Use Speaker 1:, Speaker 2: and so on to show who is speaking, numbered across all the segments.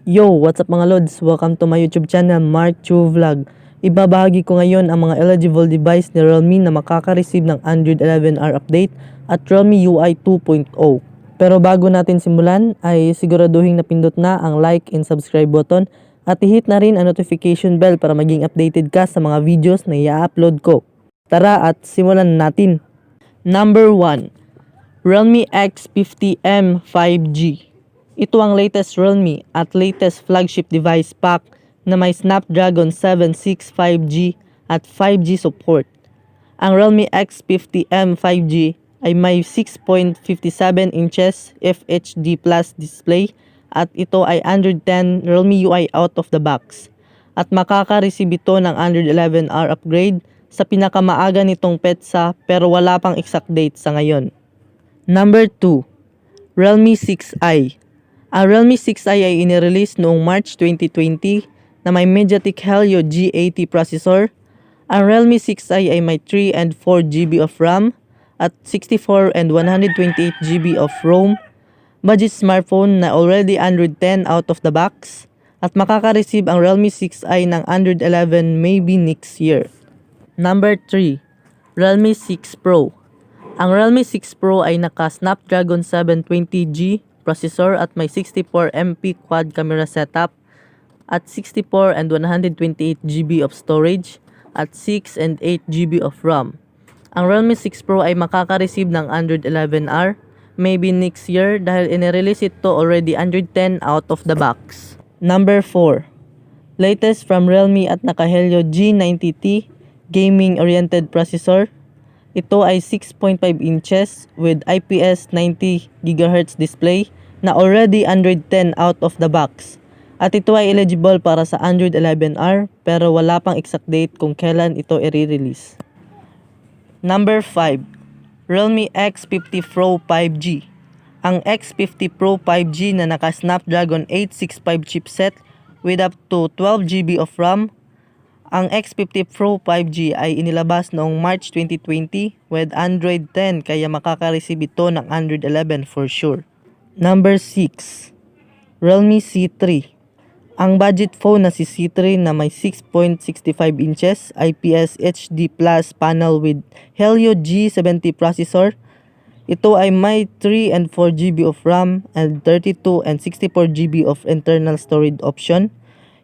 Speaker 1: Yo, what's up mga lods? Welcome to my YouTube channel, Mark Chu Vlog. Ibabahagi ko ngayon ang mga eligible device ni Realme na makaka-receive ng Android 11R update at Realme UI 2.0. Pero bago natin simulan ay siguraduhin napindot na ang like and subscribe button at i-hit na rin ang notification bell para maging updated ka sa mga videos na i-upload ko. Tara at simulan natin. Number 1. Realme X50m 5G. Ito ang latest Realme at latest flagship device pack na may Snapdragon 765 5G at 5G support. Ang Realme X50m 5G ay may 6.57 inches FHD Plus display at ito ay Android 10 Realme UI out of the box. At makaka-receive ito ng Android 11R upgrade sa pinakamaaga nitong petsa pero wala pang exact date sa ngayon. Number 2. Realme 6i. Ang Realme 6i ay inirelease noong March 2020 na may MediaTek Helio G80 processor. Ang Realme 6i ay may 3 and 4 GB of RAM at 64 and 128 GB of ROM. Budget smartphone na already Android 10 out of the box at makaka-receive ang Realme 6i ng Android 11 maybe next year. Number 3. Realme 6 Pro. Ang Realme 6 Pro ay naka Snapdragon 720G processor at may 64MP quad camera setup at 64 and 128 GB of storage at 6 and 8 GB of RAM. Ang Realme 6 Pro ay makaka-receive ng Android 11R maybe next year dahil inirelease ito already Android 10 out of the box. Number 4. Latest from Realme at naka Helio G90T gaming oriented processor. Ito ay 6.5 inches with IPS 90 GHz display na already Android 10 out of the box. At ito ay eligible para sa Android 11R pero wala pang exact date kung kailan ito i-release. Number 5. Realme X50 Pro 5G. Ang X50 Pro 5G na naka Snapdragon 865 chipset with up to 12 GB of RAM. Ang X50 Pro 5G ay inilabas noong March 2020 with Android 10 kaya makaka-receive ito ng Android 11 for sure. Number 6. Realme C3. Ang budget phone na si C3 na may 6.65 inches IPS HD Plus panel with Helio G70 processor. Ito ay may 3 and 4 GB of RAM and 32 and 64 GB of internal storage option.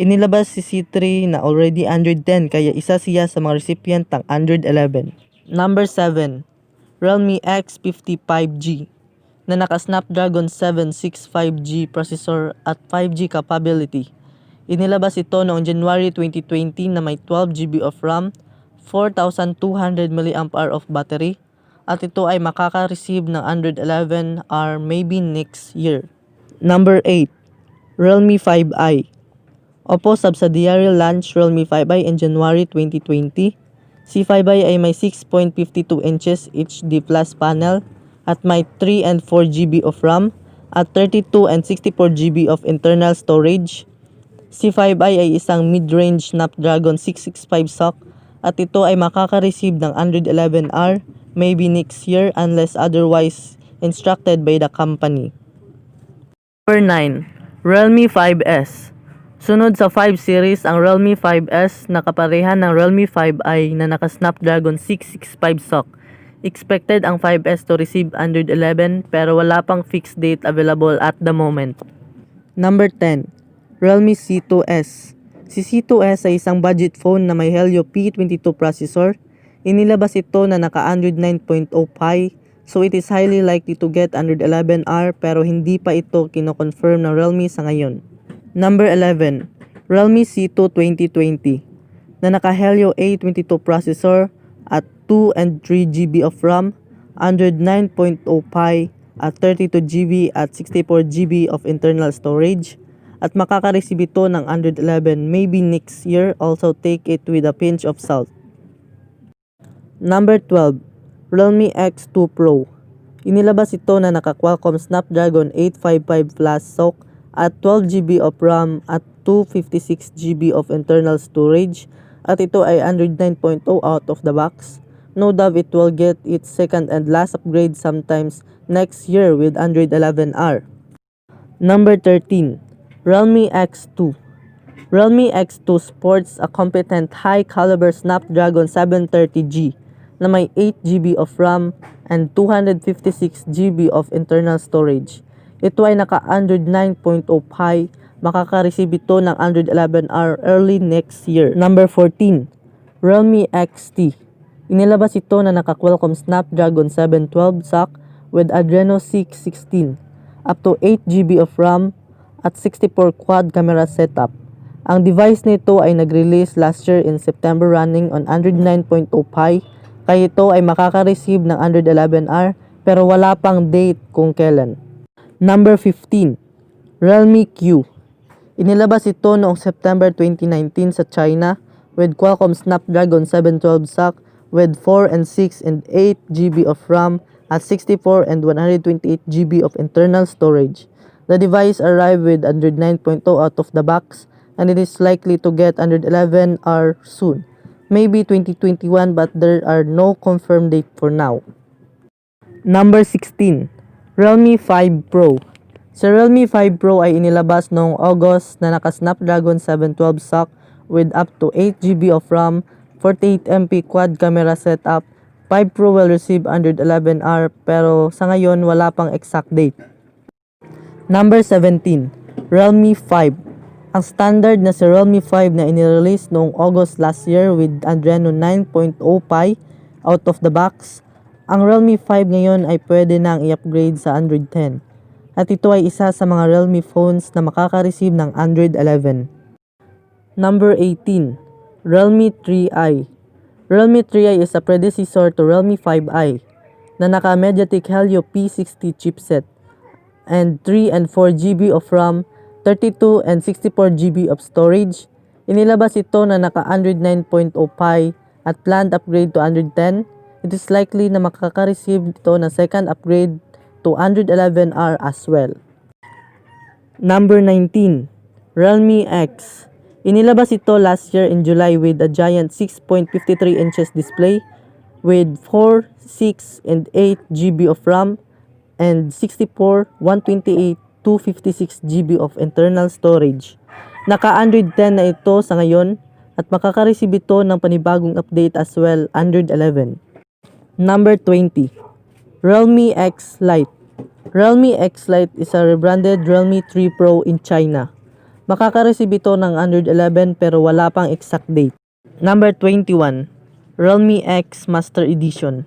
Speaker 1: Inilabas si C3 na already Android 10 kaya isa siya sa mga recipient ng Android 11. Number 7. Realme X50 5G na naka Snapdragon 765G processor at 5G capability. Inilabas ito noong January 2020 na may 12 GB of RAM, 4,200 mAh of battery at ito ay makaka-receive ng Android 11R maybe next year. Number 8. Realme 5i. Oppo subsidiary launched Realme 5i in January 2020. Si 5i ay may 6.52 inches HD Plus panel at may 3 and 4 GB of RAM at 32 and 64 GB of internal storage. Si 5i ay isang mid-range Snapdragon 665 SoC at ito ay makaka-receive ng Android 11R maybe next year unless otherwise instructed by the company. Number 9. Realme 5S. Sunod sa 5 series ang Realme 5S na kaparehan ng Realme 5i na naka Snapdragon 665 SoC. Expected ang 5S to receive Android 11 pero wala pang fixed date available at the moment. Number 10. Realme C2S. Si C2S ay isang budget phone na may Helio P22 processor. Inilabas ito na naka Android 9.0 Pie so it is highly likely to get Android 11R pero hindi pa ito kino-confirm ng Realme sa ngayon. Number 11. Realme C2 2020 na naka Helio A22 processor at 2 and 3 GB of RAM, Android 9.0 Pie at 32 GB at 64 GB of internal storage at makaka-receive ito ng Android 11 maybe next year, also take it with a pinch of salt. Number 12. Realme X2 Pro. Inilabas ito na naka Qualcomm Snapdragon 855 Plus SoC at 12 GB of RAM at 256 GB of internal storage at ito ay Android 9.0 out of the box. No doubt it will get its second and last upgrade sometimes next year with Android 11R. Number 13. Realme X2. Realme X2 sports a competent high-caliber Snapdragon 730G na may 8GB of RAM and 256GB of internal storage. Ito ay naka-Android 9.0 Pie, makaka-receive ito ng Android 11R early next year. Number 14, Realme XT. Inilabas ito na naka-Qualcomm Snapdragon 712 SoC with Adreno 616, up to 8GB of RAM at 64 quad camera setup. Ang device nito ay nag-release last year in September running on Android 9.0 Pie, kaya ito ay makaka-receive ng Android 11R pero wala pang date kung kailan. Number 15, Realme Q. Inilabas ito noong September 2019 sa China with Qualcomm Snapdragon 712 SoC with 4 and 6 and 8GB of RAM at 64 and 128GB of internal storage. The device arrived with Android 9.0 out of the box and it is likely to get Android 11R soon. Maybe 2021 but there are no confirmed date for now. Number 16, Realme 5 Pro. Sa Realme 5 Pro ay inilabas noong August na naka-Snapdragon 712 SoC with up to 8GB of RAM, 48MP quad camera setup. 5 Pro will receive Android 11R pero sa ngayon wala pang exact date. Number 17, Realme 5. Ang standard na si Realme 5 na inirelease noong August last year with Adreno 9.0 Pie out of the box. Ang Realme 5 ngayon ay pwede nang i-upgrade sa Android 10. At ito ay isa sa mga Realme phones na makaka-receive ng Android 11. Number 18, Realme 3i. Realme 3i is a predecessor to Realme 5i na naka-Mediatek Helio P60 chipset and 3 and 4GB of RAM, 32 and 64GB of storage. Inilabas ito na naka-Android 9.0 Pie at planned upgrade to Android 10. It is likely na makaka-receive ito ng second upgrade to Android 11R as well. Number 19, Realme X. Inilabas ito last year in July with a giant 6.53 inches display with 4, 6, and 8GB of RAM and 64, 128, 256GB of internal storage. Naka-Android 10 na ito sa ngayon at makaka-receive ito ng panibagong update as well, Android 11. Number 20, Realme X Lite. Realme X Lite is a rebranded Realme 3 Pro in China. Makaka-receive ito ng Android 11 pero wala pang exact date. Number 21, Realme X Master Edition.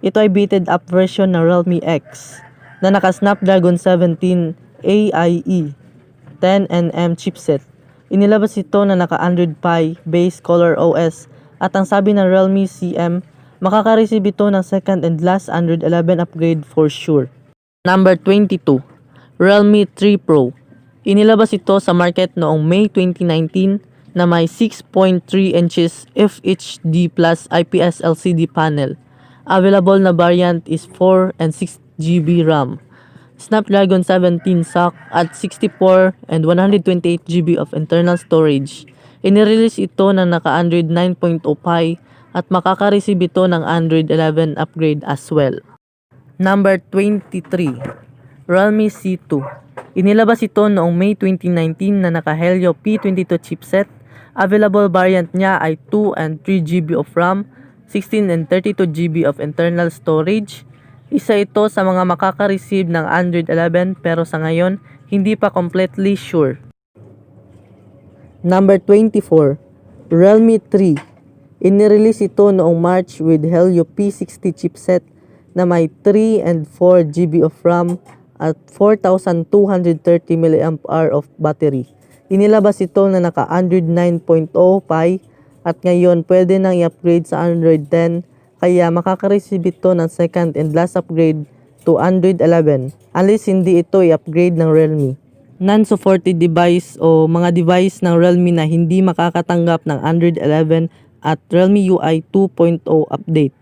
Speaker 1: Ito ay beefed up version ng Realme X na naka-Snapdragon 17 AIE 10nm chipset. Inilabas ito na naka-Android Pie base Color OS at ang sabi ng Realme CM, makaka-receive ito ng second and last Android 11 upgrade for sure. Number 22, Realme 3 Pro. Inilabas ito sa market noong May 2019 na may 6.3 inches FHD plus IPS LCD panel. Available na variant is 4 and 6GB RAM, Snapdragon 17 SoC at 64 and 128GB of internal storage. Inirelease ito na naka-Android 9.0 Pie at makaka-receive ito ng Android 11 upgrade as well. Number 23, Realme C2. Inilabas ito noong May 2019 na naka-Helio P22 chipset. Available variant niya ay 2 and 3GB of RAM, 16 and 32GB of internal storage. Isa ito sa mga makaka-receive ng Android 11 pero sa ngayon hindi pa completely sure. Number 24, Realme 3. Inirelease ito noong March with Helio P60 chipset na may 3 and 4GB of RAM at 4,230 mAh of battery. Inilabas ito na naka-Android 9.0 Pie at ngayon pwede nang i-upgrade sa Android 10 kaya makaka-receive ito ng second and last upgrade to Android 11 unless hindi ito i-upgrade ng Realme. Non-supported device o mga device ng Realme na hindi makakatanggap ng Android 11 at Realme UI 2.0 update.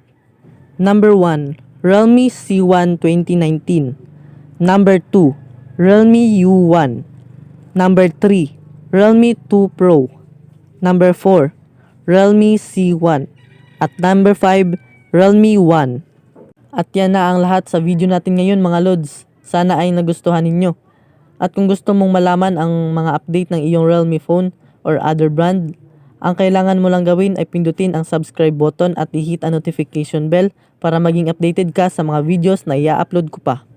Speaker 1: Number 1, Realme C1 2019. Number 2, Realme U1. Number 3, Realme 2 Pro. Number 4, Realme C1. At number 5, Realme 1. At yan na ang lahat sa video natin ngayon mga lods. Sana ay nagustuhan ninyo. At kung gusto mong malaman ang mga update ng iyong Realme phone or other brand, ang kailangan mo lang gawin ay pindutin ang subscribe button at i-hit ang notification bell para maging updated ka sa mga videos na i-upload ko pa.